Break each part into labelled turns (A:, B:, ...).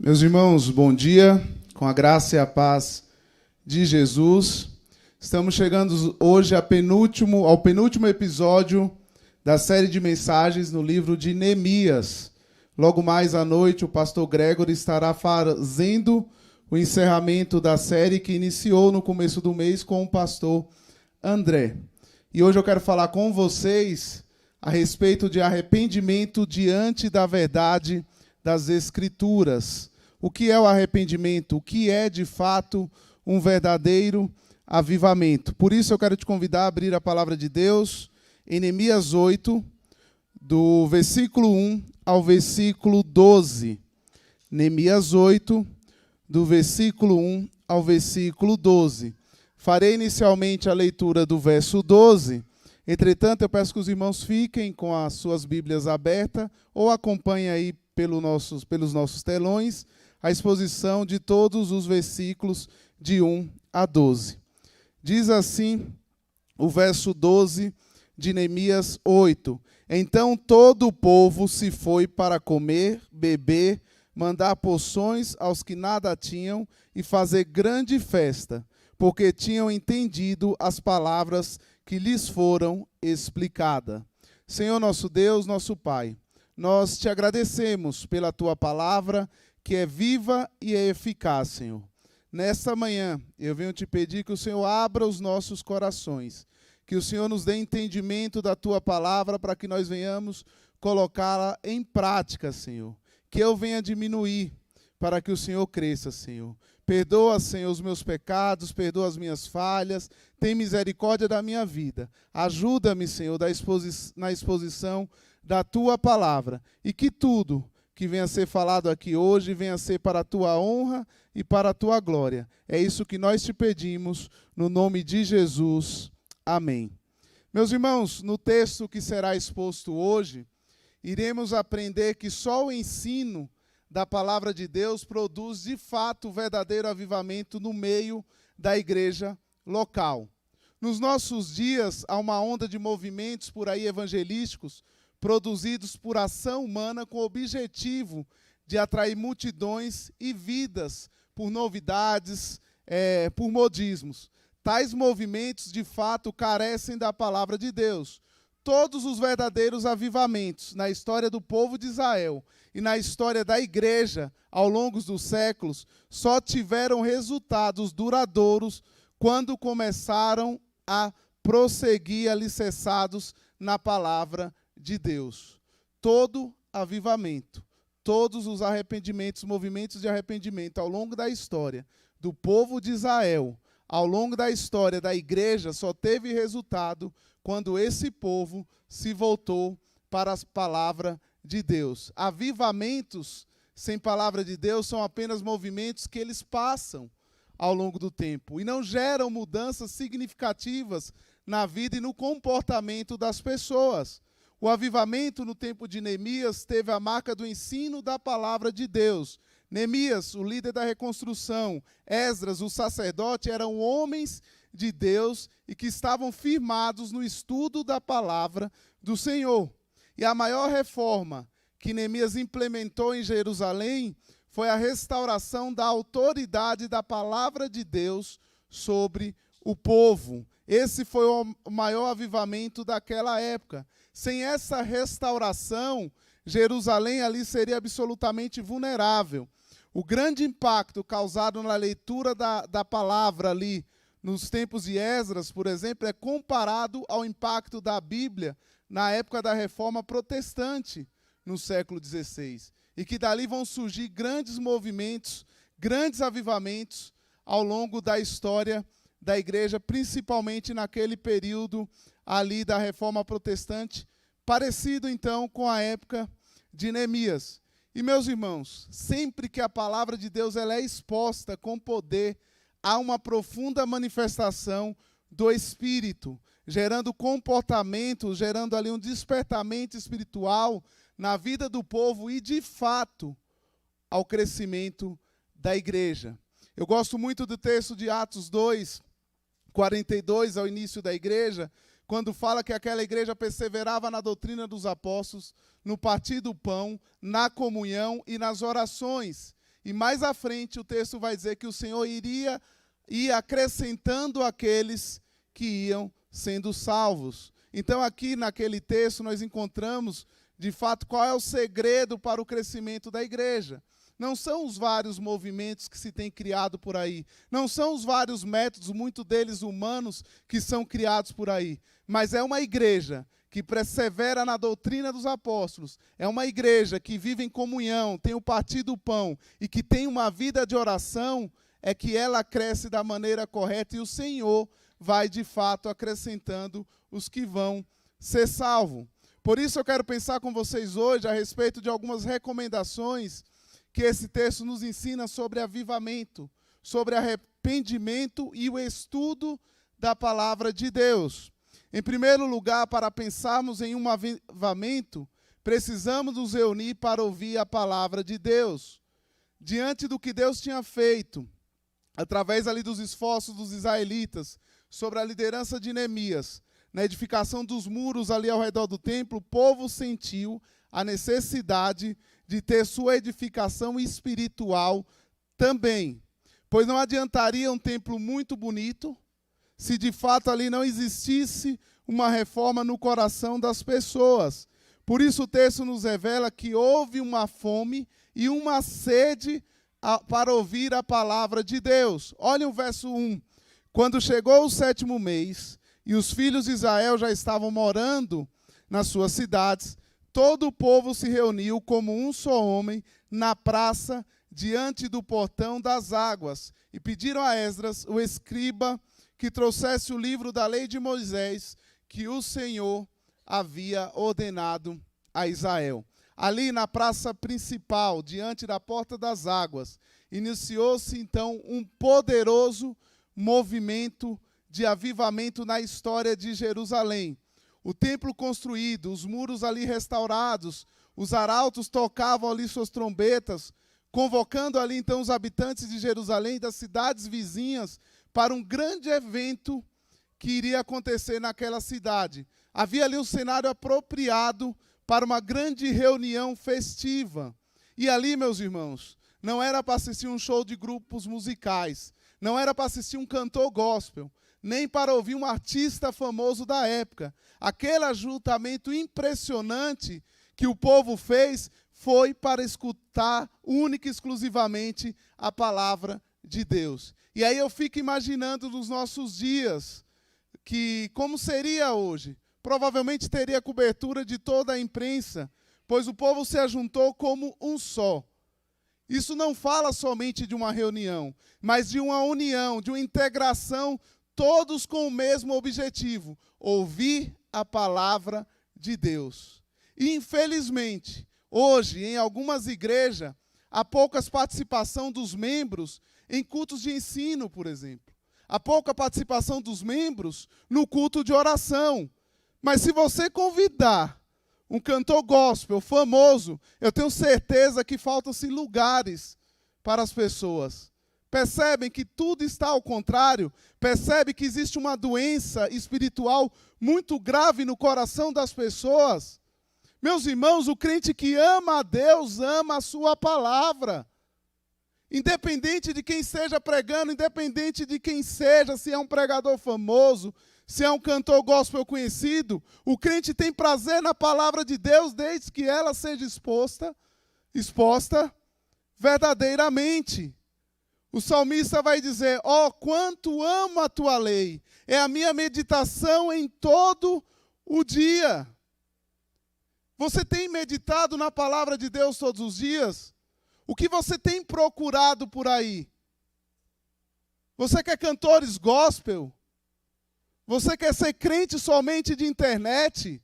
A: Meus irmãos, bom dia, com a graça e a paz de Jesus. Estamos chegando hoje ao penúltimo episódio da série de mensagens no livro de Neemias. Logo mais à noite, o pastor Gregory estará fazendo o encerramento da série que iniciou no começo do mês com o pastor André. E hoje eu quero falar com vocês a respeito de arrependimento diante da verdade das Escrituras. O que é o arrependimento? O que é, de fato, um verdadeiro avivamento? Por isso eu quero te convidar a abrir a palavra de Deus em Neemias 8, do versículo 1 ao versículo 12. Neemias 8, do versículo 1 ao versículo 12. Farei inicialmente a leitura do verso 12. Entretanto, eu peço que os irmãos fiquem com as suas Bíblias abertas ou acompanhem aí pelos nossos telões a exposição de todos os versículos de 1 a 12. Diz assim o verso 12 de Neemias 8. Então todo o povo se foi para comer, beber, mandar poções aos que nada tinham e fazer grande festa, porque tinham entendido as palavras que lhes foram explicadas. Senhor nosso Deus, nosso Pai, nós te agradecemos pela tua palavra, que é viva e é eficaz, Senhor. Nesta manhã, eu venho te pedir que o Senhor abra os nossos corações, que o Senhor nos dê entendimento da tua palavra para que nós venhamos colocá-la em prática, Senhor. Que eu venha diminuir para que o Senhor cresça, Senhor. Perdoa, Senhor, os meus pecados, perdoa as minhas falhas, tem misericórdia da minha vida. Ajuda-me, Senhor, na exposição da tua palavra, e que tudo que venha a ser falado aqui hoje venha a ser para a tua honra e para a tua glória. É isso que nós te pedimos, no nome de Jesus. Amém. Meus irmãos, no texto que será exposto hoje, iremos aprender que só o ensino da palavra de Deus produz de fato o verdadeiro avivamento no meio da igreja local. Nos nossos dias, há uma onda de movimentos por aí evangelísticos produzidos por ação humana com o objetivo de atrair multidões e vidas por novidades, por modismos. Tais movimentos, de fato, carecem da palavra de Deus. Todos os verdadeiros avivamentos na história do povo de Israel e na história da igreja ao longo dos séculos só tiveram resultados duradouros quando começaram a prosseguir alicerçados na palavra de Deus. Todo avivamento, todos os arrependimentos, movimentos de arrependimento ao longo da história do povo de Israel, ao longo da história da igreja, só teve resultado quando esse povo se voltou para a palavra de Deus. Avivamentos sem palavra de Deus são apenas movimentos que eles passam ao longo do tempo e não geram mudanças significativas na vida e no comportamento das pessoas. O avivamento no tempo de Neemias teve a marca do ensino da palavra de Deus. Neemias, o líder da reconstrução, Esdras, o sacerdote, eram homens de Deus e que estavam firmados no estudo da palavra do Senhor. E a maior reforma que Neemias implementou em Jerusalém foi a restauração da autoridade da palavra de Deus sobre o povo. Esse foi o maior avivamento daquela época. Sem essa restauração, Jerusalém ali seria absolutamente vulnerável. O grande impacto causado na leitura da palavra ali, nos tempos de Esdras, por exemplo, é comparado ao impacto da Bíblia na época da Reforma Protestante, no século XVI. E que dali vão surgir grandes movimentos, grandes avivamentos ao longo da história da igreja, principalmente naquele período ali da Reforma Protestante, parecido então com a época de Neemias. E meus irmãos, sempre que a palavra de Deus ela é exposta com poder, há uma profunda manifestação do Espírito, gerando comportamento, gerando ali um despertamento espiritual na vida do povo e, de fato, ao crescimento da igreja. Eu gosto muito do texto de Atos 2, 42, ao início da igreja, quando fala que aquela igreja perseverava na doutrina dos apóstolos, no partir do pão, na comunhão e nas orações. E mais à frente o texto vai dizer que o Senhor iria ir acrescentando aqueles que iam sendo salvos. Então aqui naquele texto nós encontramos, de fato, qual é o segredo para o crescimento da igreja. Não são os vários movimentos que se têm criado por aí. Não são os vários métodos, muitos deles humanos, que são criados por aí. Mas é uma igreja que persevera na doutrina dos apóstolos. É uma igreja que vive em comunhão, tem o partir do pão e que tem uma vida de oração, é que ela cresce da maneira correta e o Senhor vai, de fato, acrescentando os que vão ser salvos. Por isso eu quero pensar com vocês hoje a respeito de algumas recomendações que esse texto nos ensina sobre avivamento, sobre arrependimento e o estudo da palavra de Deus. Em primeiro lugar, para pensarmos em um avivamento, precisamos nos reunir para ouvir a palavra de Deus. Diante do que Deus tinha feito, através ali dos esforços dos israelitas, sobre a liderança de Neemias, na edificação dos muros ali ao redor do templo, o povo sentiu a necessidade de ter sua edificação espiritual também. Pois não adiantaria um templo muito bonito se de fato ali não existisse uma reforma no coração das pessoas. Por isso o texto nos revela que houve uma fome e uma sede para ouvir a palavra de Deus. Olha o verso 1. Quando chegou o 7º mês e os filhos de Israel já estavam morando nas suas cidades, todo o povo se reuniu como um só homem na praça diante do portão das águas e pediram a Esdras, o escriba, que trouxesse o livro da lei de Moisés, que o Senhor havia ordenado a Israel. Ali na praça principal, diante da porta das águas, iniciou-se então um poderoso movimento de avivamento na história de Jerusalém. O templo construído, os muros ali restaurados, os arautos tocavam ali suas trombetas, convocando ali então os habitantes de Jerusalém e das cidades vizinhas para um grande evento que iria acontecer naquela cidade. Havia ali um cenário apropriado para uma grande reunião festiva. E ali, meus irmãos, não era para assistir um show de grupos musicais, não era para assistir um cantor gospel, nem para ouvir um artista famoso da época. Aquele ajuntamento impressionante que o povo fez foi para escutar única e exclusivamente a palavra de Deus. E aí eu fico imaginando nos nossos dias, que como seria hoje? Provavelmente teria cobertura de toda a imprensa, pois o povo se ajuntou como um só. Isso não fala somente de uma reunião, mas de uma união, de uma integração, todos com o mesmo objetivo: ouvir a palavra de Deus. E, infelizmente, hoje, em algumas igrejas, há pouca participação dos membros em cultos de ensino, por exemplo. Há pouca participação dos membros no culto de oração. Mas se você convidar um cantor gospel famoso, eu tenho certeza que faltam-se lugares para as pessoas. Percebem que tudo está ao contrário? Percebe que existe uma doença espiritual muito grave no coração das pessoas? Meus irmãos, o crente que ama a Deus, ama a sua palavra. Independente de quem esteja pregando, independente de quem seja, se é um pregador famoso, se é um cantor gospel conhecido, o crente tem prazer na palavra de Deus desde que ela seja exposta verdadeiramente. O salmista vai dizer: ó, quanto amo a tua lei, é a minha meditação em todo o dia. Você tem meditado na palavra de Deus todos os dias? O que você tem procurado por aí? Você quer cantores gospel? Você quer ser crente somente de internet?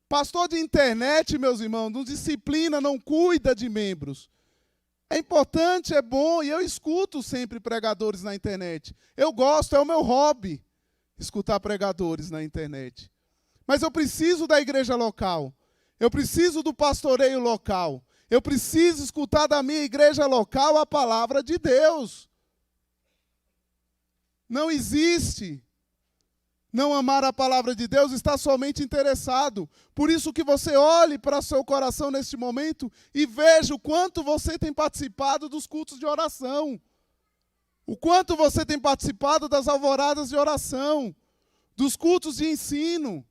A: Pastor de internet, meus irmãos, não disciplina, não cuida de membros. É importante, é bom, e eu escuto sempre pregadores na internet. Eu gosto, é o meu hobby, escutar pregadores na internet. Mas eu preciso da igreja local. Eu preciso do pastoreio local. Eu preciso escutar da minha igreja local a palavra de Deus. Não existe não amar a palavra de Deus, está somente interessado. Por isso que você olhe para seu coração neste momento e veja o quanto você tem participado dos cultos de oração. O quanto você tem participado das alvoradas de oração, dos cultos de ensino.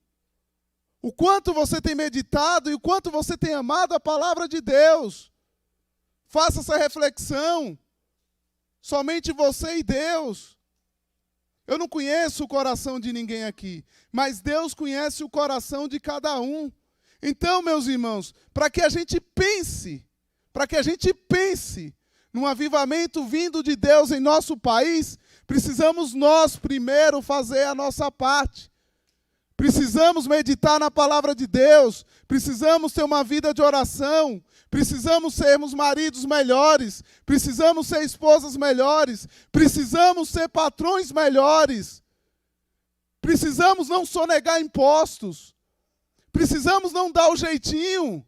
A: O quanto você tem meditado e o quanto você tem amado a palavra de Deus. Faça essa reflexão. Somente você e Deus. Eu não conheço o coração de ninguém aqui, mas Deus conhece o coração de cada um. Então, meus irmãos, para que a gente pense num avivamento vindo de Deus em nosso país, precisamos nós primeiro fazer a nossa parte. Precisamos meditar na palavra de Deus, precisamos ter uma vida de oração, precisamos sermos maridos melhores, precisamos ser esposas melhores, precisamos ser patrões melhores, precisamos não sonegar impostos, precisamos não dar o jeitinho.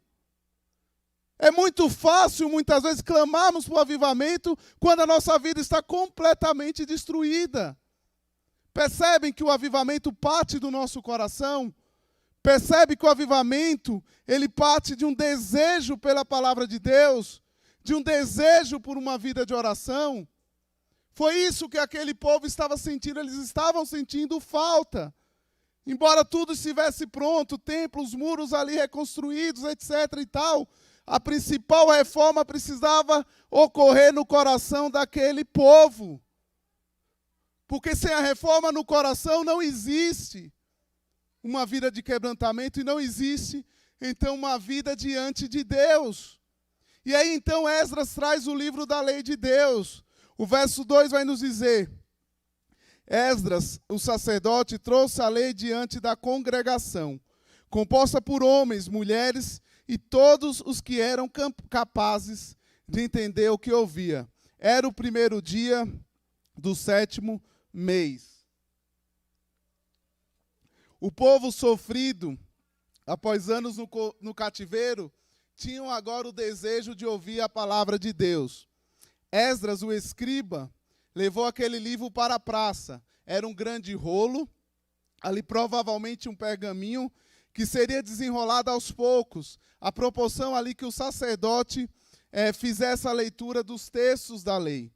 A: É muito fácil, muitas vezes, clamarmos por avivamento quando a nossa vida está completamente destruída. Percebem que o avivamento parte do nosso coração? Percebe que o avivamento, ele parte de um desejo pela palavra de Deus, de um desejo por uma vida de oração? Foi isso que aquele povo estava sentindo, eles estavam sentindo falta. Embora tudo estivesse pronto, templos, muros ali reconstruídos, etc. e tal, a principal reforma precisava ocorrer no coração daquele povo. Porque sem a reforma no coração não existe uma vida de quebrantamento e não existe, então, uma vida diante de Deus. E aí, então, Esdras traz o livro da lei de Deus. O verso 2 vai nos dizer: Esdras, o sacerdote, trouxe a lei diante da congregação, composta por homens, mulheres e todos os que eram capazes de entender o que ouvia. Era o primeiro dia do 7º mês. O povo sofrido, após anos no cativeiro, tinham agora o desejo de ouvir a palavra de Deus. Esdras, o escriba, levou aquele livro para a praça. Era um grande rolo, ali provavelmente um pergaminho, que seria desenrolado aos poucos, à proporção ali que o sacerdote fizesse a leitura dos textos da lei.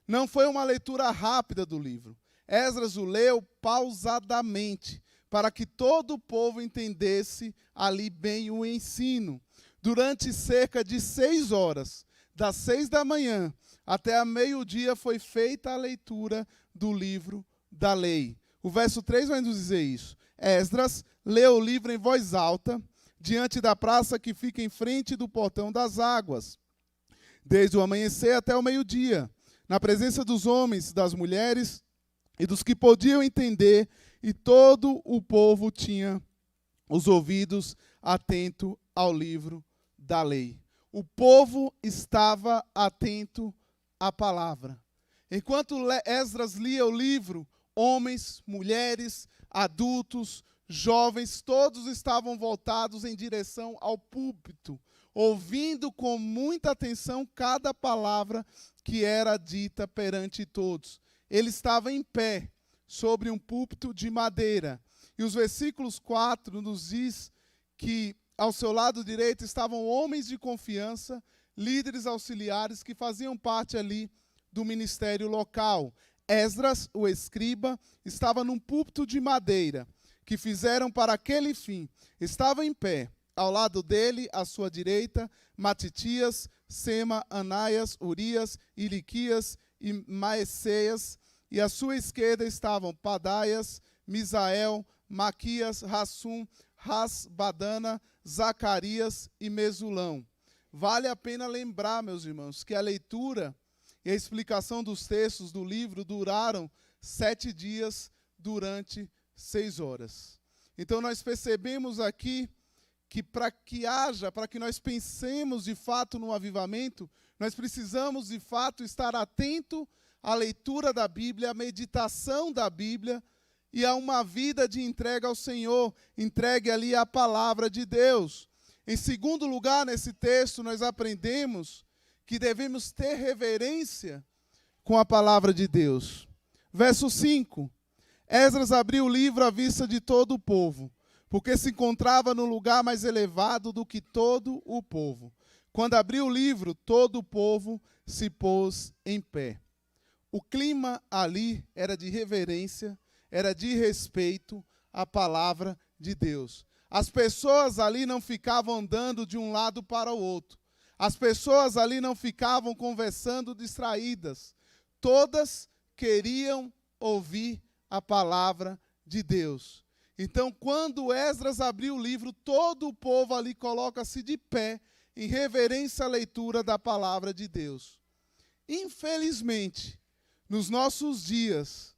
A: Não foi uma leitura rápida do livro. Esdras o leu pausadamente, para que todo o povo entendesse ali bem o ensino. Durante cerca de 6 horas, das 6 da manhã até a meio-dia, foi feita a leitura do livro da lei. O verso 3 vai nos dizer isso. Esdras leu o livro em voz alta, diante da praça que fica em frente do portão das águas, desde o amanhecer até o meio-dia, na presença dos homens, das mulheres e dos que podiam entender, e todo o povo tinha os ouvidos atentos ao livro da lei. O povo estava atento à palavra. Enquanto Esdras lia o livro, homens, mulheres, adultos, jovens, todos estavam voltados em direção ao púlpito, ouvindo com muita atenção cada palavra que era dita perante todos. Ele estava em pé, sobre um púlpito de madeira. E os versículos 4 nos diz que ao seu lado direito estavam homens de confiança, líderes auxiliares que faziam parte ali do ministério local. Esdras, o escriba, estava num púlpito de madeira, que fizeram para aquele fim. Estava em pé, ao lado dele, à sua direita, Matitias, Sema, Anaias, Urias, Iliquias e Maeceias, e à sua esquerda estavam Padaias, Misael, Maquias, Rassum, Rasbadana, Zacarias e Mesulão. Vale a pena lembrar, meus irmãos, que a leitura e a explicação dos textos do livro duraram 7 dias durante 6 horas. Então nós percebemos aqui que para que nós pensemos de fato no avivamento, nós precisamos de fato estar atento à leitura da Bíblia, à meditação da Bíblia e a uma vida de entrega ao Senhor, entregue ali à palavra de Deus. Em segundo lugar, nesse texto, nós aprendemos que devemos ter reverência com a palavra de Deus. Verso 5. Esdras abriu o livro à vista de todo o povo, porque se encontrava no lugar mais elevado do que todo o povo. Quando abriu o livro, todo o povo se pôs em pé. O clima ali era de reverência, era de respeito à palavra de Deus. As pessoas ali não ficavam andando de um lado para o outro. As pessoas ali não ficavam conversando distraídas. Todas queriam ouvir a palavra de Deus. Então, quando Esdras abriu o livro, todo o povo ali coloca-se de pé em reverência à leitura da palavra de Deus. Infelizmente, nos nossos dias,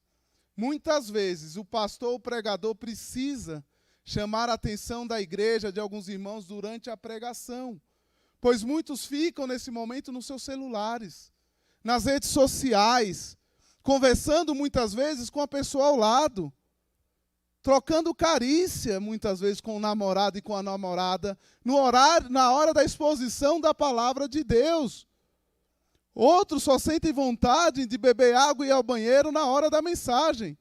A: muitas vezes o pastor ou pregador precisa chamar a atenção da igreja, de alguns irmãos, durante a pregação, pois muitos ficam nesse momento nos seus celulares, nas redes sociais, conversando muitas vezes com a pessoa ao lado, trocando carícia muitas vezes com o namorado e com a namorada, na hora da exposição da palavra de Deus. Outros só sentem vontade de beber água e ir ao banheiro na hora da mensagem.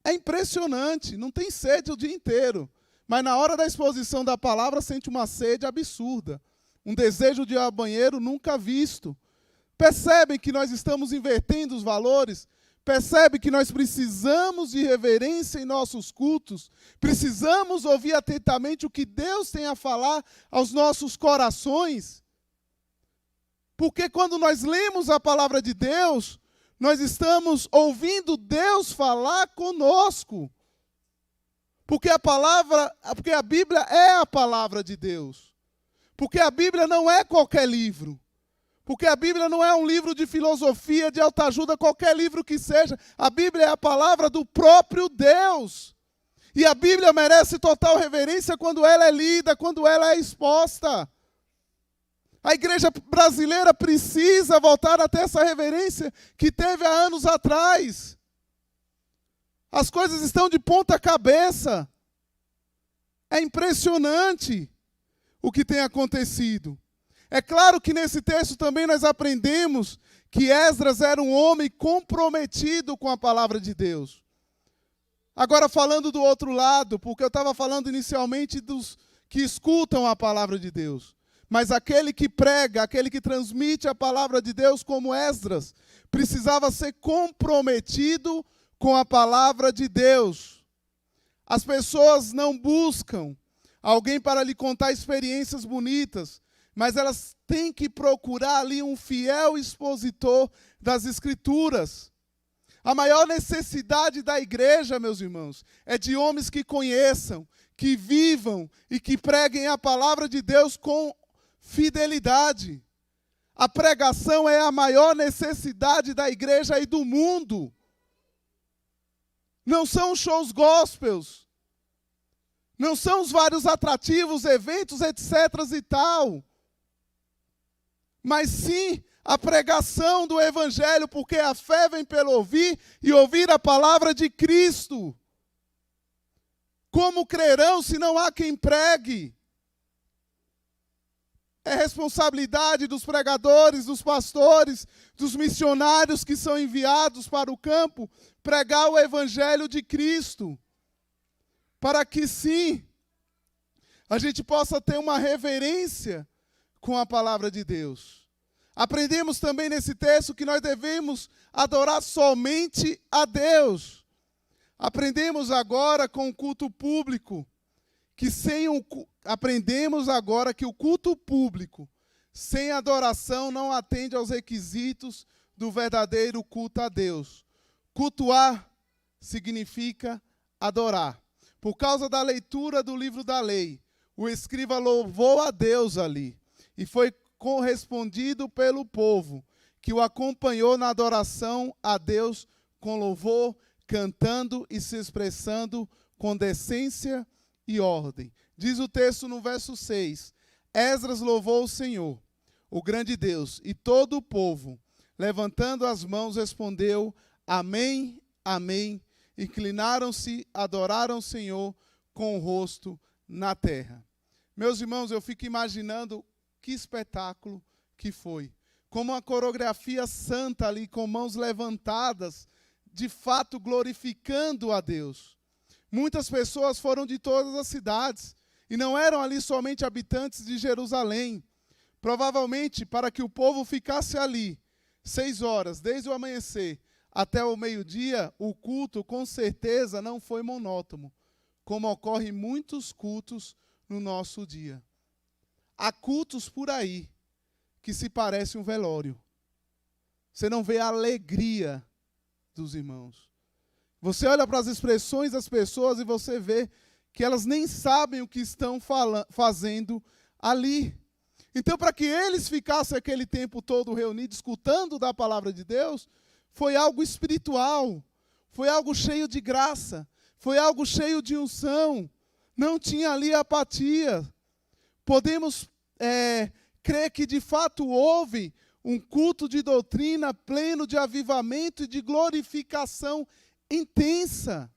A: É impressionante, não tem sede o dia inteiro, mas na hora da exposição da palavra sente uma sede absurda, um desejo de ir ao banheiro nunca visto. Percebem que nós estamos invertendo os valores? Percebe que nós precisamos de reverência em nossos cultos? Precisamos ouvir atentamente o que Deus tem a falar aos nossos corações? Porque quando nós lemos a palavra de Deus, nós estamos ouvindo Deus falar conosco. Porque a Bíblia é a palavra de Deus. Porque a Bíblia não é qualquer livro. Porque a Bíblia não é um livro de filosofia, de autoajuda, qualquer livro que seja. A Bíblia é a palavra do próprio Deus. E a Bíblia merece total reverência quando ela é lida, quando ela é exposta. A igreja brasileira precisa voltar a ter essa reverência que teve há anos atrás. As coisas estão de ponta cabeça. É impressionante o que tem acontecido. É claro que nesse texto também nós aprendemos que Esdras era um homem comprometido com a palavra de Deus. Agora falando do outro lado, porque eu estava falando inicialmente dos que escutam a palavra de Deus. Mas aquele que prega, aquele que transmite a palavra de Deus como Esdras, precisava ser comprometido com a palavra de Deus. As pessoas não buscam alguém para lhe contar experiências bonitas, mas elas têm que procurar ali um fiel expositor das Escrituras. A maior necessidade da igreja, meus irmãos, é de homens que conheçam, que vivam e que preguem a palavra de Deus com fidelidade. A pregação é a maior necessidade da igreja e do mundo. Não são shows gospels. Não são os vários atrativos, eventos, etc. e tal. Mas sim a pregação do Evangelho, porque a fé vem pelo ouvir e ouvir a palavra de Cristo. Como crerão se não há quem pregue? É responsabilidade dos pregadores, dos pastores, dos missionários que são enviados para o campo pregar o Evangelho de Cristo. Para que sim, a gente possa ter uma reverência com a palavra de Deus. Aprendemos também nesse texto que nós devemos adorar somente a Deus. Aprendemos agora com o culto público, aprendemos agora que o culto público, sem adoração, não atende aos requisitos do verdadeiro culto a Deus. Cultuar significa adorar. Por causa da leitura do livro da lei, o escriba louvou a Deus ali e foi correspondido pelo povo, que o acompanhou na adoração a Deus com louvor, cantando e se expressando com decência e ordem. Diz o texto no verso 6, Esdras louvou o Senhor, o grande Deus, e todo o povo, levantando as mãos, respondeu, amém, amém. Inclinaram-se, adoraram o Senhor com o rosto na terra. Meus irmãos, eu fico imaginando que espetáculo que foi. Como uma coreografia santa ali, com mãos levantadas, de fato glorificando a Deus. Muitas pessoas foram de todas as cidades, e não eram ali somente habitantes de Jerusalém. Provavelmente, para que o povo ficasse ali 6 horas, desde o amanhecer até o meio-dia, o culto, com certeza, não foi monótono, como ocorre em muitos cultos no nosso dia. Há cultos por aí que se parece um velório. Você não vê a alegria dos irmãos. Você olha para as expressões das pessoas e você vê que elas nem sabem o que estão fazendo ali. Então, para que eles ficassem aquele tempo todo reunidos, escutando da palavra de Deus, foi algo espiritual, foi algo cheio de graça, foi algo cheio de unção. Não tinha ali apatia. Podemos crer que de fato houve um culto de doutrina pleno de avivamento e de glorificação intensa.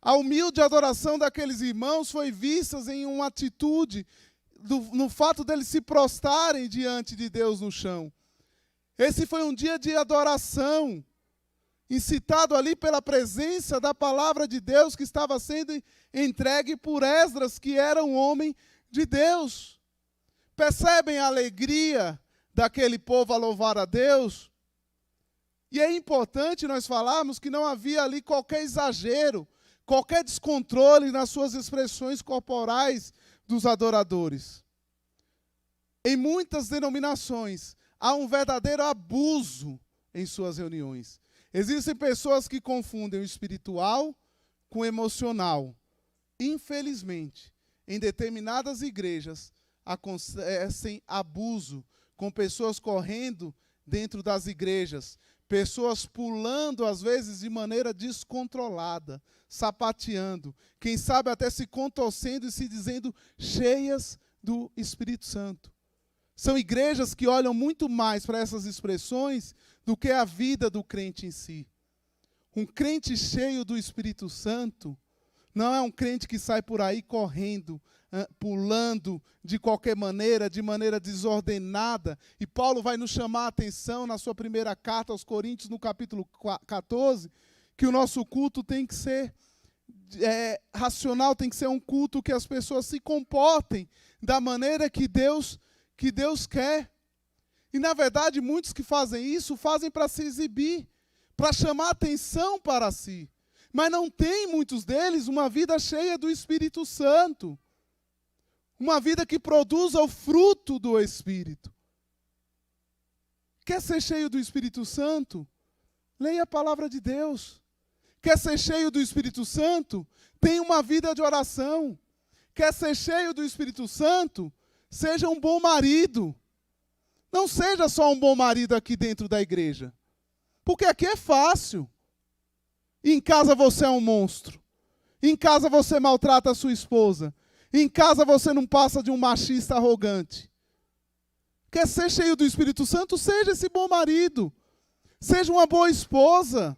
A: A humilde adoração daqueles irmãos foi vista em uma atitude, no fato deles se prostrarem diante de Deus no chão. Esse foi um dia de adoração, incitado ali pela presença da palavra de Deus que estava sendo entregue por Esdras, que era um homem de Deus. Percebem a alegria daquele povo a louvar a Deus? E é importante nós falarmos que não havia ali qualquer exagero, qualquer descontrole nas suas expressões corporais dos adoradores. Em muitas denominações, há um verdadeiro abuso em suas reuniões. Existem pessoas que confundem o espiritual com o emocional. Infelizmente, em determinadas igrejas, acontecem abuso, com pessoas correndo dentro das igrejas, pessoas pulando, às vezes, de maneira descontrolada, sapateando, quem sabe até se contorcendo e se dizendo cheias do Espírito Santo. São igrejas que olham muito mais para essas expressões do que a vida do crente em si. Um crente cheio do Espírito Santo não é um crente que sai por aí correndo, pulando de qualquer maneira, de maneira desordenada. E Paulo vai nos chamar a atenção na sua primeira carta aos Coríntios, no capítulo 14, que o nosso culto tem que ser racional, tem que ser um culto que as pessoas se comportem da maneira que Deus quer. E, na verdade, muitos que fazem isso, fazem para se exibir, para chamar atenção para si. Mas não tem, muitos deles, uma vida cheia do Espírito Santo. Uma vida que produza o fruto do Espírito. Quer ser cheio do Espírito Santo? Leia a palavra de Deus. Quer ser cheio do Espírito Santo? Tenha uma vida de oração. Quer ser cheio do Espírito Santo? Seja um bom marido. Não seja só um bom marido aqui dentro da igreja. Porque aqui é fácil. Em casa você é um monstro. Em casa você maltrata a sua esposa. Em casa você não passa de um machista arrogante. Quer ser cheio do Espírito Santo? Seja esse bom marido. Seja uma boa esposa.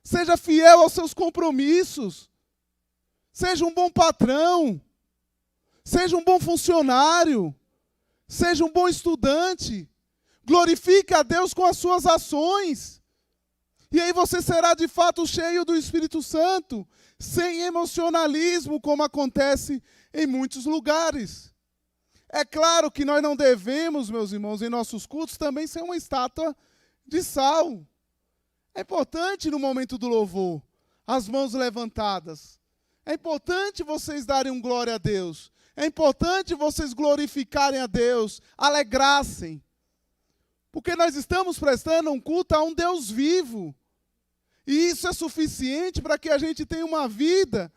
A: Seja fiel aos seus compromissos. Seja um bom patrão. Seja um bom funcionário. Seja um bom estudante. Glorifique a Deus com as suas ações. E aí você será de fato cheio do Espírito Santo, sem emocionalismo, como acontece em muitos lugares. É claro que nós não devemos, meus irmãos, em nossos cultos também ser uma estátua de sal. É importante no momento do louvor, as mãos levantadas. É importante vocês darem um glória a Deus. É importante vocês glorificarem a Deus, alegrassem. Porque nós estamos prestando um culto a um Deus vivo. E isso é suficiente para que a gente tenha uma vida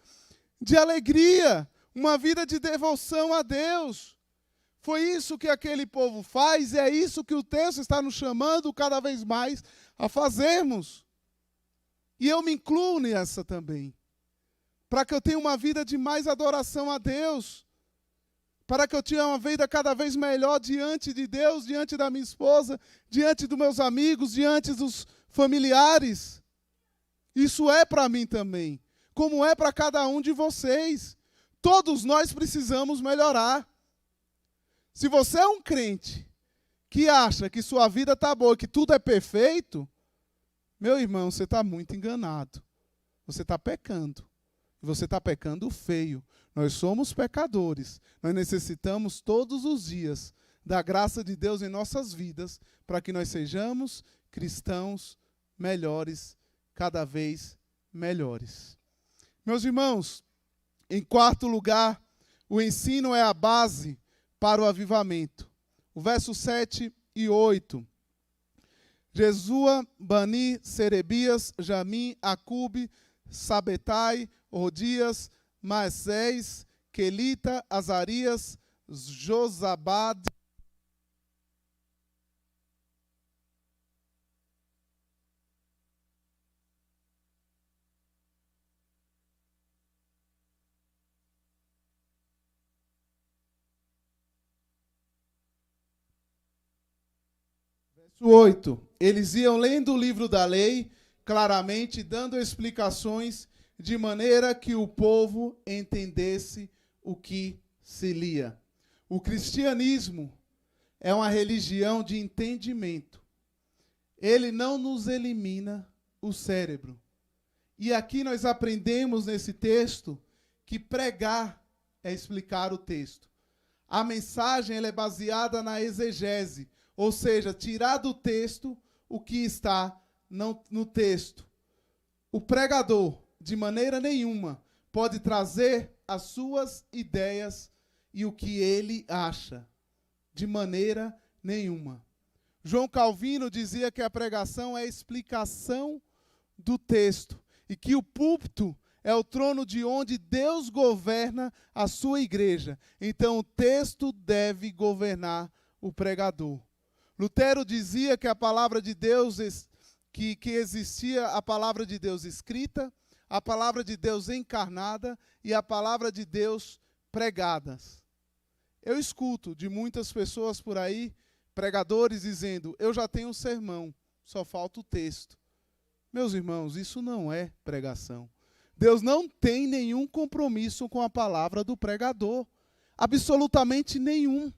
A: de alegria, uma vida de devoção a Deus. Foi isso que aquele povo faz e é isso que o texto está nos chamando cada vez mais a fazermos. E eu me incluo nessa também. Para que eu tenha uma vida de mais adoração a Deus. Para que eu tenha uma vida cada vez melhor diante de Deus, diante da minha esposa, diante dos meus amigos, diante dos familiares. Isso é para mim também, como é para cada um de vocês. Todos nós precisamos melhorar. Se você é um crente que acha que sua vida está boa, que tudo é perfeito, Meu irmão, você está muito enganado. Você está pecando. Você está pecando feio. Nós somos pecadores. Nós necessitamos todos os dias da graça de Deus em nossas vidas para que nós sejamos cristãos melhores, cada vez melhores. Meus irmãos, em quarto lugar, o ensino é a base para o avivamento. O verso 7 e 8. Jesua, Bani, Serebias, Jamim, Acube, Sabetai, Odias, Maasés, Quelita, Azarias, Josabade, Verso 8. Eles iam lendo o livro da lei, claramente dando explicações de maneira que o povo entendesse o que se lia. O cristianismo é uma religião de entendimento. Ele não nos elimina o cérebro. E aqui nós aprendemos nesse texto que pregar é explicar o texto. A mensagem ela é baseada na exegese, ou seja, tirar do texto o que está no texto. O pregador, de maneira nenhuma, pode trazer as suas ideias e o que ele acha. De maneira nenhuma. João Calvino dizia que a pregação é a explicação do texto e que o púlpito é o trono de onde Deus governa a sua igreja. Então o texto deve governar o pregador. Lutero dizia que a palavra de Deus, que existia a palavra de Deus escrita, a palavra de Deus encarnada e a palavra de Deus pregadas. Eu escuto de muitas pessoas por aí, pregadores dizendo, eu já tenho um sermão, só falta o texto. Meus irmãos, isso não é pregação. Deus não tem nenhum compromisso com a palavra do pregador. Absolutamente nenhum.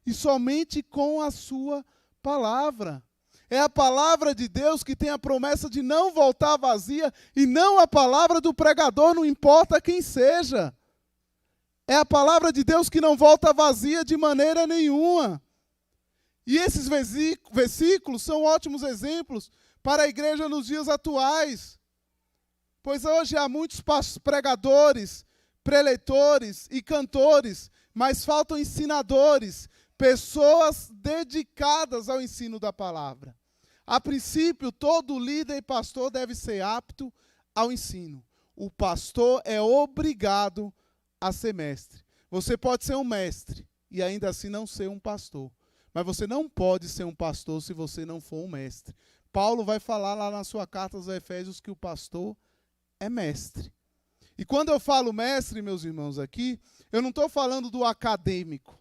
A: E somente com a sua palavra. É a palavra de Deus que tem a promessa de não voltar vazia e não a palavra do pregador, não importa quem seja. É a palavra de Deus que não volta vazia de maneira nenhuma. E esses versículos são ótimos exemplos para a igreja nos dias atuais. Pois hoje há muitos pregadores, preletores e cantores, mas faltam ensinadores, pessoas dedicadas ao ensino da palavra. A princípio, todo líder e pastor deve ser apto ao ensino. O pastor é obrigado a ser mestre. Você pode ser um mestre e ainda assim não ser um pastor. Mas você não pode ser um pastor se você não for um mestre. Paulo vai falar lá na sua carta aos Efésios que o pastor é mestre. E quando eu falo mestre, meus irmãos, aqui, eu não estou falando do acadêmico,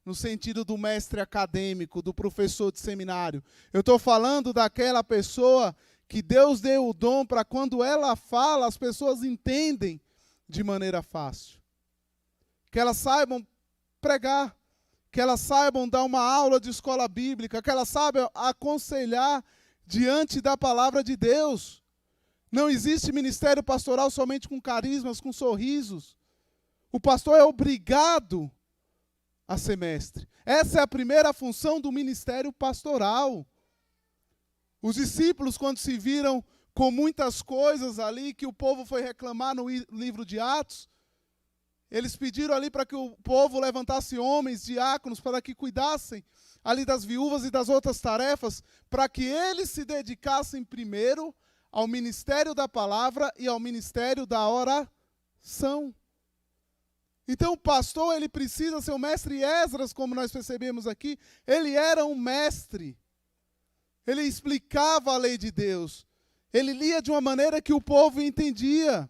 A: no sentido do mestre acadêmico, do professor de seminário. Eu estou falando daquela pessoa que Deus deu o dom para quando ela fala, as pessoas entendem de maneira fácil. Que elas saibam pregar, que elas saibam dar uma aula de escola bíblica, que elas saibam aconselhar diante da palavra de Deus. Não existe ministério pastoral somente com carismas, com sorrisos. O pastor é obrigado a ser mestre. Essa é a primeira função do ministério pastoral. Os discípulos, quando se viram com muitas coisas ali, que o povo foi reclamar no livro de Atos, eles pediram ali para que o povo levantasse homens, diáconos, para que cuidassem ali das viúvas e das outras tarefas, para que eles se dedicassem primeiro ao ministério da palavra e ao ministério da oração. Então o pastor, ele precisa ser um mestre. E Esdras, como nós percebemos aqui, ele era um mestre. Ele explicava a lei de Deus. Ele lia de uma maneira que o povo entendia.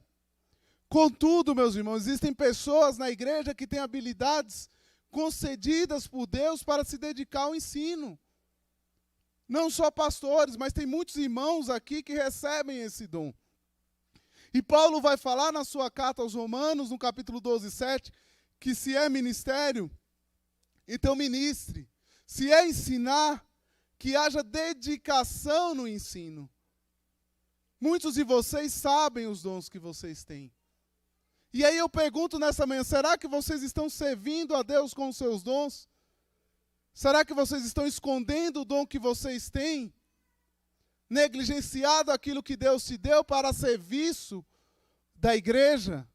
A: Contudo, meus irmãos, existem pessoas na igreja que têm habilidades concedidas por Deus para se dedicar ao ensino. Não só pastores, mas tem muitos irmãos aqui que recebem esse dom. E Paulo vai falar na sua carta aos Romanos, no capítulo 12, 7, que se é ministério, então ministre. Se é ensinar, que haja dedicação no ensino. Muitos de vocês sabem os dons que vocês têm. E aí eu pergunto nessa manhã, será que vocês estão servindo a Deus com os seus dons? Será que vocês estão escondendo o dom que vocês têm? Negligenciado aquilo que Deus te deu para serviço da igreja?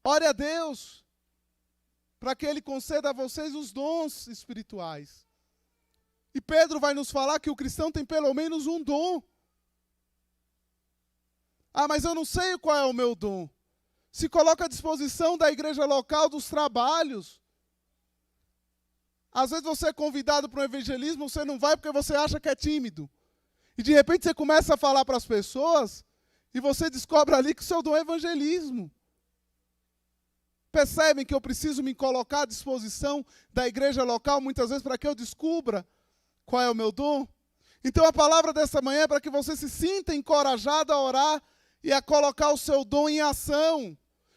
A: Ore a Deus para que Ele conceda a vocês os dons espirituais. E Pedro vai nos falar que o cristão tem pelo menos um dom. Ah, mas eu não sei qual é o meu dom. Se coloca à disposição da igreja local, dos trabalhos. Às vezes você é convidado para um evangelismo, você não vai porque você acha que é tímido. E de repente você começa a falar para as pessoas e você descobre ali que o seu dom é evangelismo. Percebem que eu preciso me colocar à disposição da igreja local muitas vezes para que eu descubra qual é o meu dom? Então a palavra dessa manhã é para que você se sinta encorajado a orar e a colocar o seu dom em ação.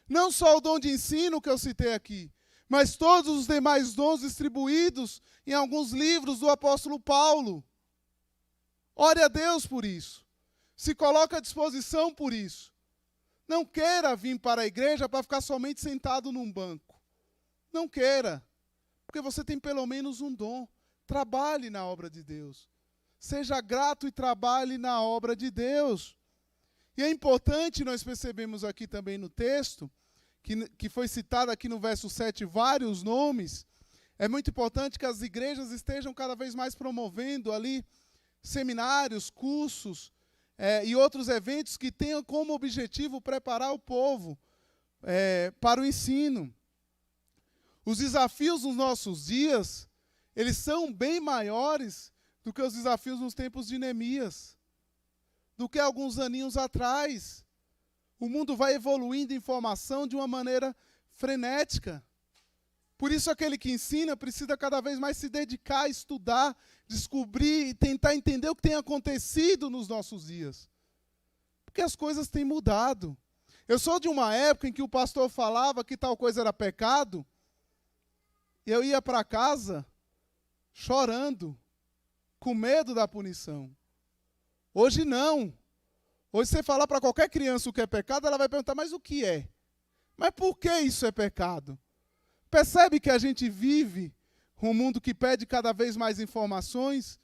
A: Não só o dom de ensino que eu citei aqui, mas todos os demais dons distribuídos em alguns livros do apóstolo Paulo. Ore a Deus por isso. Se coloque à disposição por isso. Não queira vir para a igreja para ficar somente sentado num banco. Não queira, porque você tem pelo menos um dom. Trabalhe na obra de Deus. Seja grato e trabalhe na obra de Deus. E é importante, nós percebemos aqui também no texto, que foi citado aqui no verso 7, vários nomes. É muito importante que as igrejas estejam cada vez mais promovendo ali seminários, cursos e outros eventos que tenham como objetivo preparar o povo para o ensino. Os desafios nos nossos dias, eles são bem maiores do que os desafios nos tempos de Neemias, do que alguns aninhos atrás. O mundo vai evoluindo em informação de uma maneira frenética. Por isso aquele que ensina precisa cada vez mais se dedicar a estudar, descobrir e tentar entender o que tem acontecido nos nossos dias. Porque as coisas têm mudado. Eu sou de uma época em que o pastor falava que tal coisa era pecado, e eu ia para casa chorando, com medo da punição. Hoje não. Hoje você falar para qualquer criança o que é pecado, ela vai perguntar, mas o que é? Mas por que isso é pecado? Percebe que a gente vive um mundo que pede cada vez mais informações?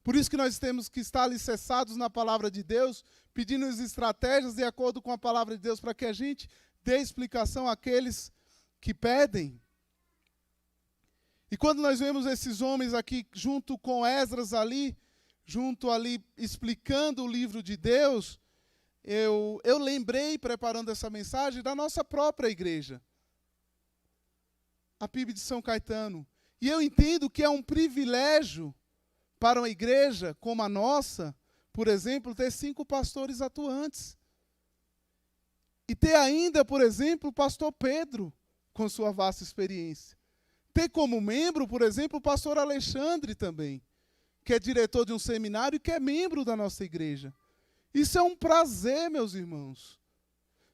A: Por isso que nós temos que estar alicerçados na palavra de Deus, pedindo as estratégias de acordo com a palavra de Deus, para que a gente dê explicação àqueles que pedem. E quando nós vemos esses homens aqui, junto com Esdras ali, explicando o livro de Deus, eu lembrei, preparando essa mensagem, da nossa própria igreja, a PIB de São Caetano. E eu entendo que é um privilégio para uma igreja como a nossa, por exemplo, ter 5 pastores atuantes. E ter ainda, por exemplo, o pastor Pedro, com sua vasta experiência. Ter como membro, por exemplo, o pastor Alexandre também, que é diretor de um seminário e que é membro da nossa igreja. Isso é um prazer, meus irmãos.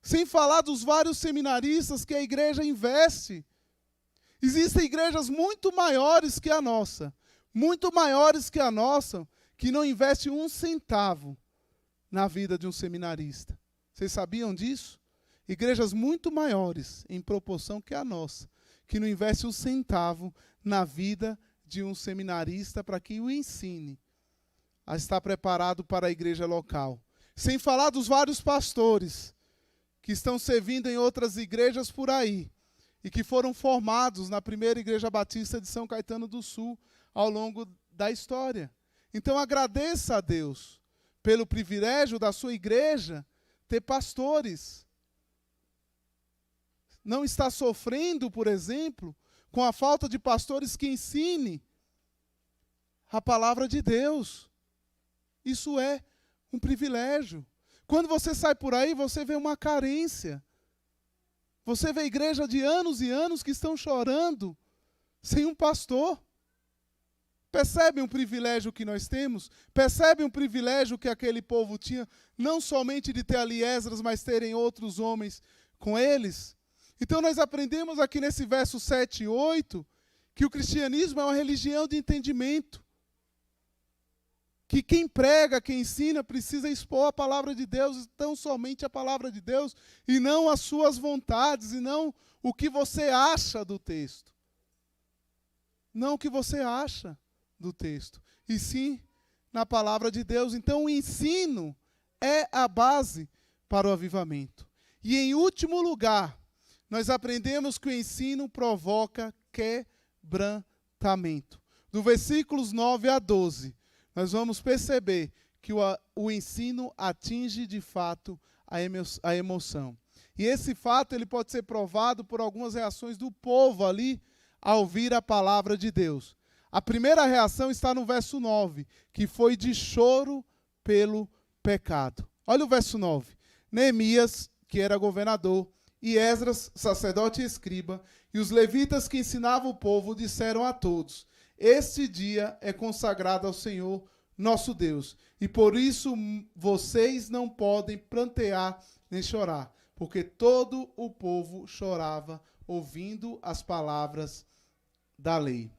A: Sem falar dos vários seminaristas que a igreja investe. Existem igrejas muito maiores que a nossa, que não investem um centavo na vida de um seminarista. Vocês sabiam disso? Igrejas muito maiores em proporção que a nossa, que não investe um centavo na vida de um seminarista para que o ensine a estar preparado para a igreja local. Sem falar dos vários pastores que estão servindo em outras igrejas por aí e que foram formados na primeira igreja batista de São Caetano do Sul ao longo da história. Então agradeça a Deus pelo privilégio da sua igreja ter pastores. Não está sofrendo, por exemplo, com a falta de pastores que ensinem a palavra de Deus. Isso é um privilégio. Quando você sai por aí, você vê uma carência. Você vê igreja de anos e anos que estão chorando sem um pastor. Percebe um privilégio que nós temos? Percebe um privilégio que aquele povo tinha, não somente de ter ali Esdras, mas terem outros homens com eles? Então nós aprendemos aqui nesse verso 7 e 8 que o cristianismo é uma religião de entendimento. que quem prega, quem ensina, precisa expor a palavra de Deus, tão somente a palavra de Deus, e não as suas vontades, e não o que você acha do texto. Não o que você acha do texto, e sim na palavra de Deus. Então o ensino é a base para o avivamento. E em último lugar, nós aprendemos que o ensino provoca quebrantamento. Do versículos 9 a 12, nós vamos perceber que o ensino atinge de fato a emoção. E esse fato ele pode ser provado por algumas reações do povo ali ao ouvir a palavra de Deus. A primeira reação está no verso 9, que foi de choro pelo pecado. Olha o verso 9. Neemias, que era governador, e Esdras, sacerdote e escriba, e os levitas que ensinavam o povo, disseram a todos: este dia é consagrado ao Senhor nosso Deus, e por isso vocês não podem prantear nem chorar, porque todo o povo chorava ouvindo as palavras da lei.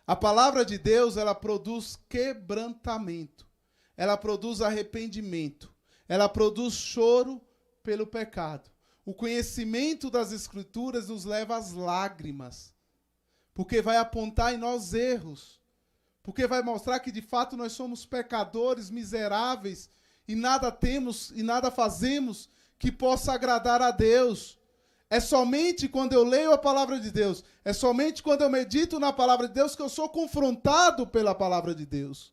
A: A palavra de Deus, ela produz quebrantamento, ela produz arrependimento, ela produz choro pelo pecado. O conhecimento das Escrituras nos leva às lágrimas, porque vai apontar em nós erros, porque vai mostrar que de fato nós somos pecadores, miseráveis, e nada temos e nada fazemos que possa agradar a Deus. É somente quando eu leio a palavra de Deus, é somente quando eu medito na palavra de Deus que eu sou confrontado pela palavra de Deus.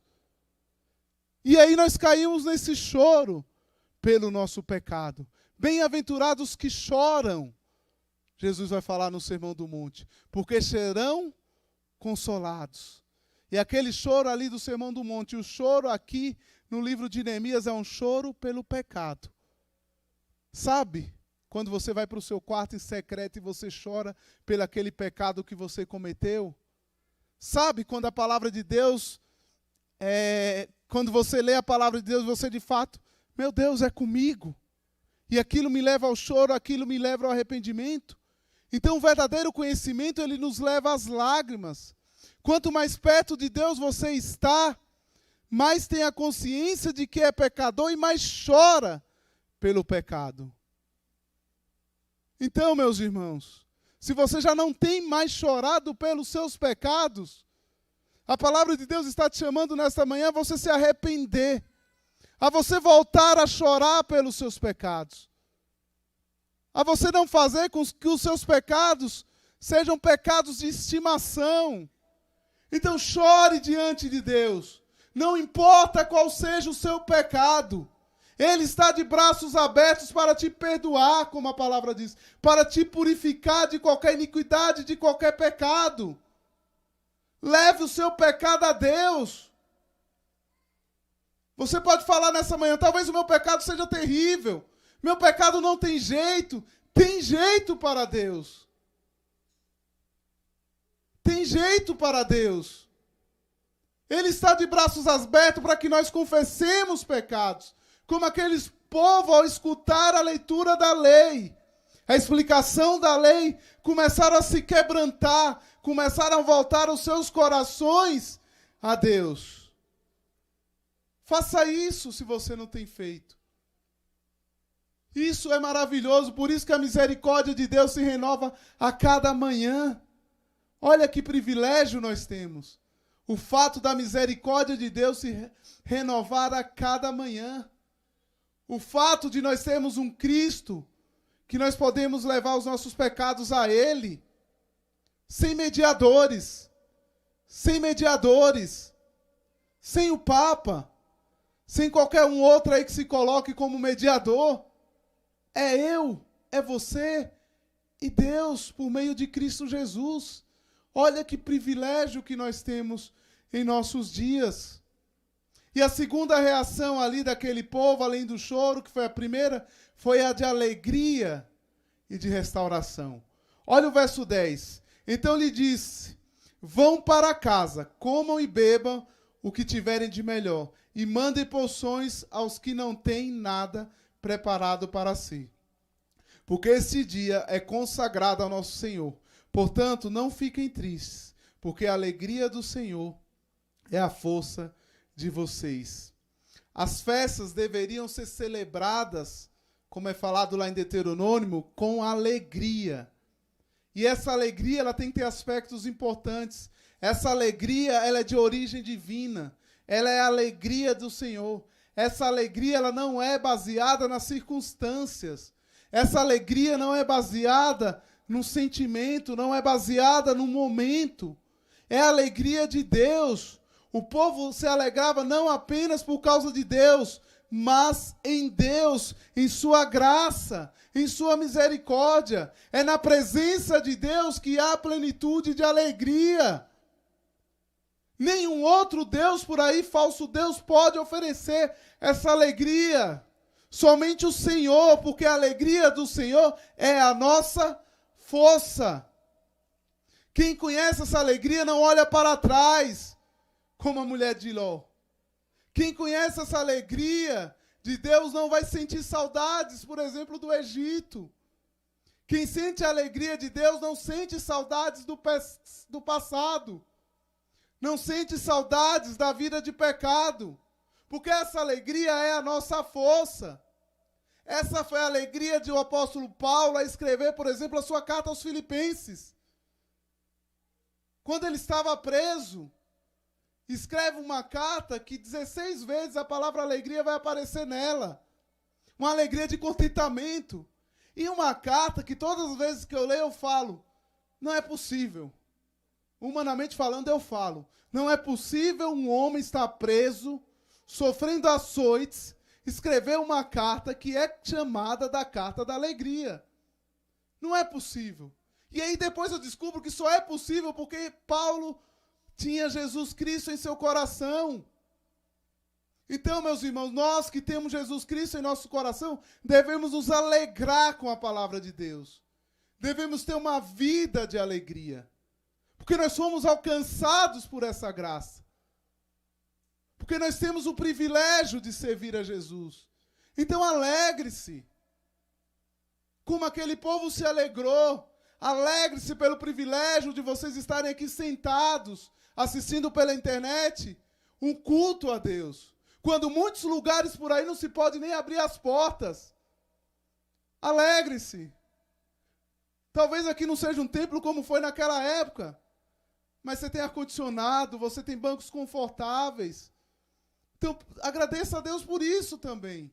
A: E aí nós caímos nesse choro pelo nosso pecado. Bem-aventurados que choram, Jesus vai falar no Sermão do Monte, porque serão consolados. E aquele choro ali do Sermão do Monte, o choro aqui no livro de Neemias é um choro pelo pecado. Sabe, quando você vai para o seu quarto em secreto e você chora pelo aquele pecado que você cometeu? Sabe, quando a palavra de Deus, quando você lê a palavra de Deus, você de fato, meu Deus, é comigo. E aquilo me leva ao choro, aquilo me leva ao arrependimento. Então o verdadeiro conhecimento, ele nos leva às lágrimas. Quanto mais perto de Deus você está, mais tem a consciência de que é pecador e mais chora pelo pecado. Então, meus irmãos, se você já não tem mais chorado pelos seus pecados, a palavra de Deus está te chamando nesta manhã a você se arrepender, a você voltar a chorar pelos seus pecados, a você não fazer com que os seus pecados sejam pecados de estimação. Então chore diante de Deus, não importa qual seja o seu pecado, Ele está de braços abertos para te perdoar, como a palavra diz, para te purificar de qualquer iniquidade, de qualquer pecado. Leve o seu pecado a Deus. Você pode falar nessa manhã, talvez o meu pecado seja terrível, meu pecado não tem jeito para Deus. Tem jeito para Deus. Ele está de braços abertos para que nós confessemos pecados. Como aqueles povos, ao escutar a leitura da lei, a explicação da lei, começaram a se quebrantar, começaram a voltar os seus corações a Deus. Faça isso se você não tem feito. Isso é maravilhoso, por isso que a misericórdia de Deus se renova a cada manhã. Olha que privilégio nós temos. O fato da misericórdia de Deus se renovar a cada manhã. O fato de nós termos um Cristo, que nós podemos levar os nossos pecados a Ele, sem mediadores, sem o Papa, sem qualquer um outro aí que se coloque como mediador. É eu, é você e Deus por meio de Cristo Jesus. Olha que privilégio que nós temos em nossos dias. E a segunda reação ali daquele povo, além do choro, que foi a primeira, foi a de alegria e de restauração. Olha o verso 10. Então lhe disse: vão para casa, comam e bebam o que tiverem de melhor, e mandem porções aos que não têm nada preparado para si. Porque esse dia é consagrado ao nosso Senhor. Portanto, não fiquem tristes, porque a alegria do Senhor é a força de vocês. As festas deveriam ser celebradas, como é falado lá em Deuteronômio, com alegria. E essa alegria ela tem que ter aspectos importantes. Essa alegria ela é de origem divina. Ela é a alegria do Senhor. Essa alegria ela não é baseada nas circunstâncias. Essa alegria não é baseada num sentimento, não é baseada num momento. É a alegria de Deus. O povo se alegrava não apenas por causa de Deus, mas em Deus, em sua graça, em sua misericórdia. É na presença de Deus que há plenitude de alegria. Nenhum outro Deus por aí, falso Deus, pode oferecer essa alegria. Somente o Senhor, porque a alegria do Senhor é a nossa força. Quem conhece essa alegria não olha para trás, como a mulher de Ló. Quem conhece essa alegria de Deus não vai sentir saudades, por exemplo, do Egito. Quem sente a alegria de Deus não sente saudades do passado. Não sente saudades da vida de pecado. Porque essa alegria é a nossa força. Essa foi a alegria do apóstolo Paulo a escrever, por exemplo, a sua carta aos Filipenses. Quando ele estava preso, escreve uma carta que 16 vezes a palavra alegria vai aparecer nela. Uma alegria de contentamento. E uma carta que todas as vezes que eu leio eu falo, não é possível. Humanamente falando eu falo, não é possível um homem estar preso, sofrendo açoites, escrever uma carta que é chamada da carta da alegria. Não é possível. E aí depois eu descubro que só é possível porque Paulo tinha Jesus Cristo em seu coração. Então, meus irmãos, nós que temos Jesus Cristo em nosso coração, devemos nos alegrar com a palavra de Deus. Devemos ter uma vida de alegria. Porque nós somos alcançados por essa graça. Porque nós temos o privilégio de servir a Jesus. Então, alegre-se. Como aquele povo se alegrou. Alegre-se pelo privilégio de vocês estarem aqui sentados, assistindo pela internet, um culto a Deus. Quando muitos lugares por aí não se pode nem abrir as portas. Alegre-se. Talvez aqui não seja um templo como foi naquela época, mas você tem ar-condicionado, você tem bancos confortáveis. Então, agradeça a Deus por isso também.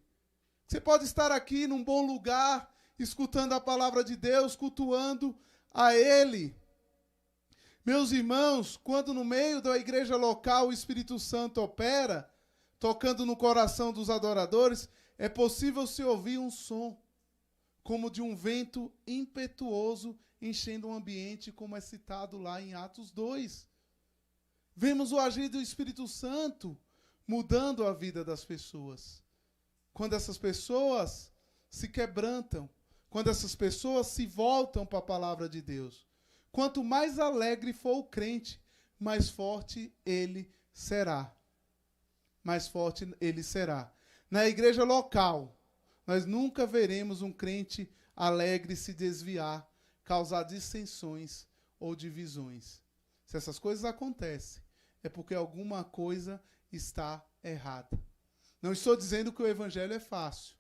A: Você pode estar aqui num bom lugar, escutando a palavra de Deus, cultuando a Ele. Meus irmãos, quando no meio da igreja local o Espírito Santo opera, tocando no coração dos adoradores, é possível se ouvir um som, como de um vento impetuoso, enchendo o ambiente, como é citado lá em Atos 2. Vemos o agir do Espírito Santo mudando a vida das pessoas. Quando essas pessoas se quebrantam, quando essas pessoas se voltam para a palavra de Deus. Quanto mais alegre for o crente, mais forte ele será. Mais forte ele será. Na igreja local, nós nunca veremos um crente alegre se desviar, causar dissensões ou divisões. Se essas coisas acontecem, é porque alguma coisa está errada. Não estou dizendo que o evangelho é fácil.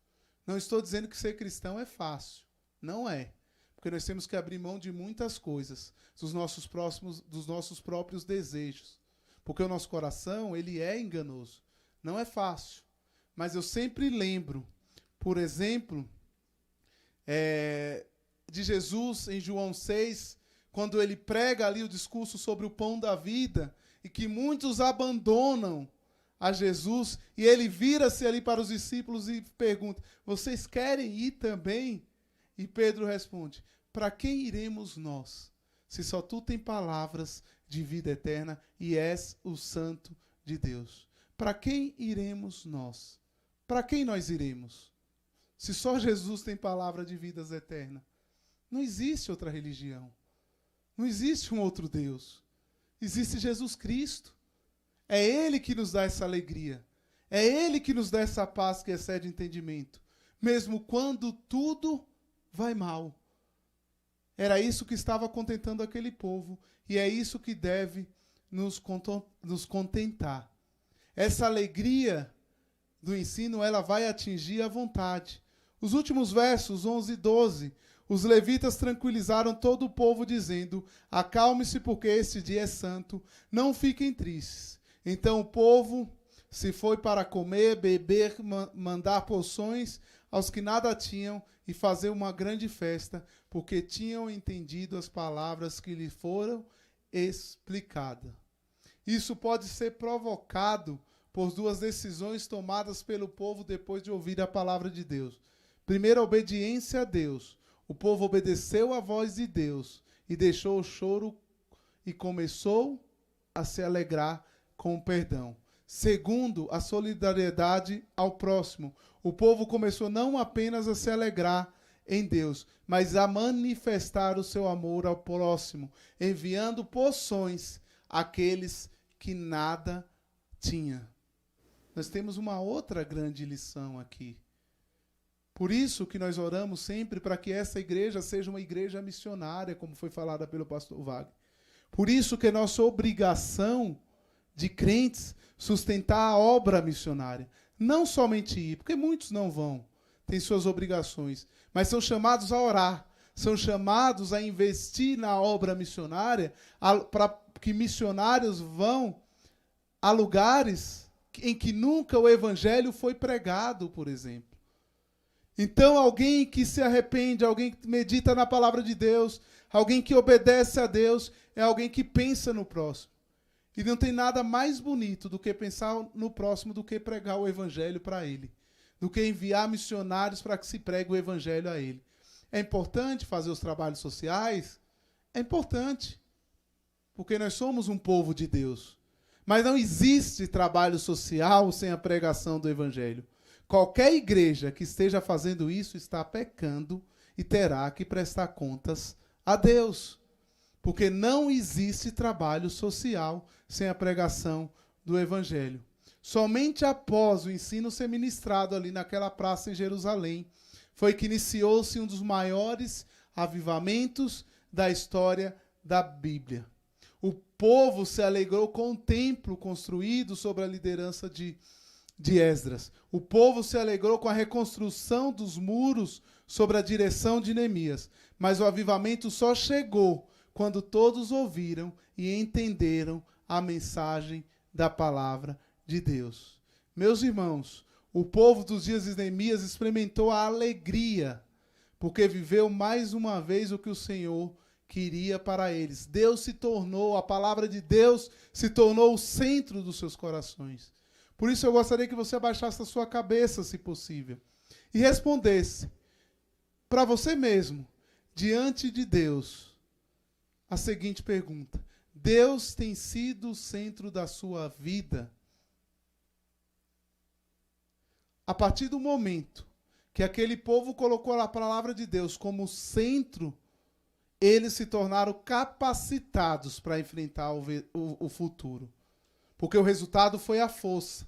A: Não estou dizendo que ser cristão é fácil. Não é. Porque nós temos que abrir mão de muitas coisas, dos nossos próprios desejos. Porque o nosso coração, ele é enganoso. Não é fácil. Mas eu sempre lembro, por exemplo, de Jesus em João 6, quando ele prega ali o discurso sobre o pão da vida, e que muitos abandonam a Jesus, e ele vira-se ali para os discípulos e pergunta, vocês querem ir também? E Pedro responde, para quem iremos nós, se só tu tem palavras de vida eterna e és o Santo de Deus? Para quem iremos nós? Para quem nós iremos? Se só Jesus tem palavra de vidas eterna. Não existe outra religião. Não existe um outro Deus. Existe Jesus Cristo. É Ele que nos dá essa alegria. É Ele que nos dá essa paz que excede entendimento. Mesmo quando tudo vai mal. Era isso que estava contentando aquele povo. E é isso que deve nos contentar. essa alegria do ensino, ela vai atingir a vontade. Os últimos versos, 11 e 12, os levitas tranquilizaram todo o povo, dizendo: acalme-se, porque este dia é santo, não fiquem tristes. Então o povo se foi para comer, beber, mandar porções aos que nada tinham e fazer uma grande festa, porque tinham entendido as palavras que lhe foram explicadas. Isso pode ser provocado por duas decisões tomadas pelo povo depois de ouvir a palavra de Deus. Primeiro, a obediência a Deus. O povo obedeceu à voz de Deus e deixou o choro e começou a se alegrar com o perdão. Segundo, a solidariedade ao próximo. O povo começou não apenas a se alegrar em Deus, mas a manifestar o seu amor ao próximo, enviando porções àqueles que nada tinham. Nós temos uma outra grande lição aqui. Por isso que nós oramos sempre para que essa igreja seja uma igreja missionária, como foi falada pelo pastor Wagner. Por isso que é nossa obrigação de crentes sustentar a obra missionária. Não somente ir, porque muitos não vão, têm suas obrigações, mas são chamados a orar, são chamados a investir na obra missionária, para que missionários vão a lugares em que nunca o evangelho foi pregado, por exemplo. Então, alguém que se arrepende, alguém que medita na palavra de Deus, alguém que obedece a Deus, é alguém que pensa no próximo. E não tem nada mais bonito do que pensar no próximo, do que pregar o evangelho para ele, do que enviar missionários para que se pregue o evangelho a ele. É importante fazer os trabalhos sociais? É importante, porque nós somos um povo de Deus. Mas não existe trabalho social sem a pregação do evangelho. Qualquer igreja que esteja fazendo isso está pecando e terá que prestar contas a Deus. Porque não existe trabalho social sem a pregação do evangelho. Somente após o ensino ser ministrado ali naquela praça em Jerusalém, foi que iniciou-se um dos maiores avivamentos da história da Bíblia. O povo se alegrou com o templo construído sob a liderança de Esdras. O povo se alegrou com a reconstrução dos muros sob a direção de Neemias. Mas o avivamento só chegou quando todos ouviram e entenderam a mensagem da palavra de Deus. Meus irmãos, o povo dos dias de Neemias experimentou a alegria, porque viveu mais uma vez o que o Senhor queria para eles. Deus se tornou, a palavra de Deus se tornou o centro dos seus corações. Por isso eu gostaria que você abaixasse a sua cabeça, se possível, e respondesse para você mesmo, diante de Deus, a seguinte pergunta: Deus tem sido o centro da sua vida? A partir do momento que aquele povo colocou a palavra de Deus como centro, eles se tornaram capacitados para enfrentar o futuro. Porque o resultado foi a força.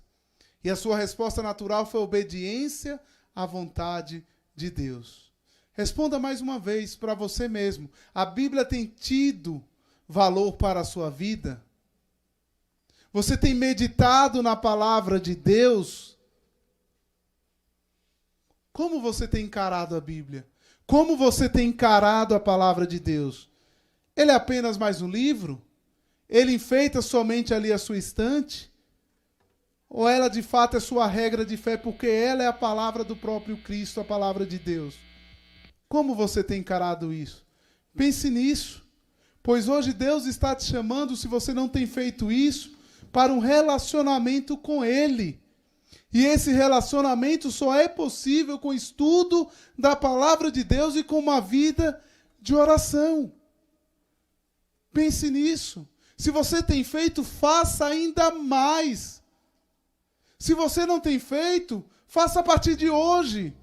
A: E a sua resposta natural foi a obediência à vontade de Deus. Responda mais uma vez para você mesmo. A Bíblia tem tido valor para a sua vida? Você tem meditado na palavra de Deus? Como você tem encarado a Bíblia? Como você tem encarado a palavra de Deus? Ele é apenas mais um livro? Ele enfeita somente ali a sua estante? Ou ela de fato é sua regra de fé, porque ela é a palavra do próprio Cristo, a palavra de Deus? Como você tem encarado isso? Pense nisso, pois hoje Deus está te chamando, se você não tem feito isso, para um relacionamento com Ele. E esse relacionamento só é possível com o estudo da palavra de Deus e com uma vida de oração. Pense nisso. Se você tem feito, faça ainda mais. Se você não tem feito, faça a partir de hoje.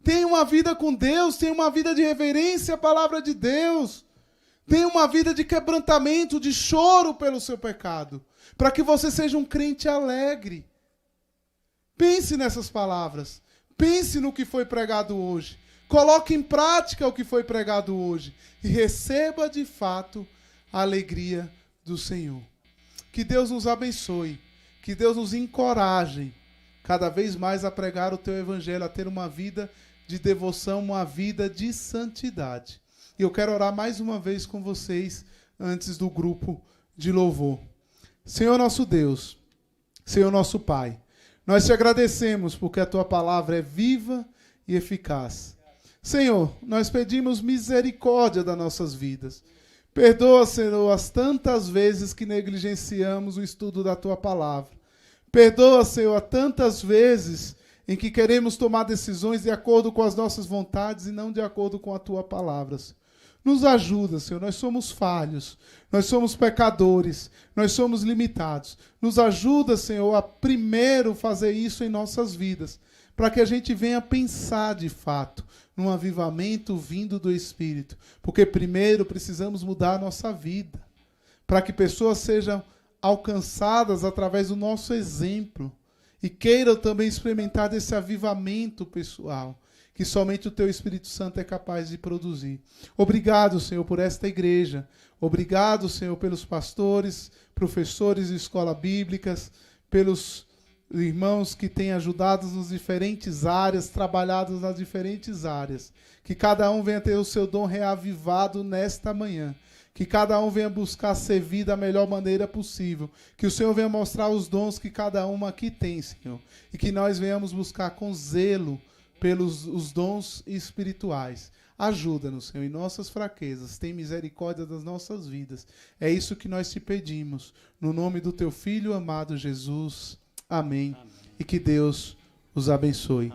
A: Tenha uma vida com Deus, tenha uma vida de reverência à palavra de Deus. Tenha uma vida de quebrantamento, de choro pelo seu pecado, para que você seja um crente alegre. Pense nessas palavras. Pense no que foi pregado hoje. Coloque em prática o que foi pregado hoje. E receba de fato a alegria do Senhor. Que Deus nos abençoe. Que Deus nos encoraje cada vez mais a pregar o teu evangelho, a ter uma vida de devoção, uma vida de santidade. E eu quero orar mais uma vez com vocês antes do grupo de louvor. Senhor nosso Deus, Senhor nosso Pai, nós te agradecemos porque a tua palavra é viva e eficaz. Senhor, nós pedimos misericórdia das nossas vidas. Perdoa, Senhor, as tantas vezes que negligenciamos o estudo da tua palavra. Perdoa, Senhor, as tantas vezes em que queremos tomar decisões de acordo com as nossas vontades e não de acordo com a tua palavra. Nos ajuda, Senhor, nós somos falhos, nós somos pecadores, nós somos limitados. Nos ajuda, Senhor, a primeiro fazer isso em nossas vidas, para que a gente venha pensar de fato num avivamento vindo do Espírito. Porque primeiro precisamos mudar a nossa vida, para que pessoas sejam alcançadas através do nosso exemplo e queiram também experimentar desse avivamento pessoal que somente o teu Espírito Santo é capaz de produzir. Obrigado, Senhor, por esta igreja. Obrigado, Senhor, pelos pastores, professores de escolas bíblicas, pelos irmãos que têm ajudado nas diferentes áreas, trabalhado nas diferentes áreas. Que cada um venha ter o seu dom reavivado nesta manhã. Que cada um venha buscar servir da melhor maneira possível. Que o Senhor venha mostrar os dons que cada um aqui tem, Senhor. E que nós venhamos buscar com zelo pelos os dons espirituais. Ajuda-nos, Senhor, em nossas fraquezas. Tem misericórdia das nossas vidas. É isso que nós te pedimos. No nome do teu Filho amado Jesus. Amém. E que Deus os abençoe.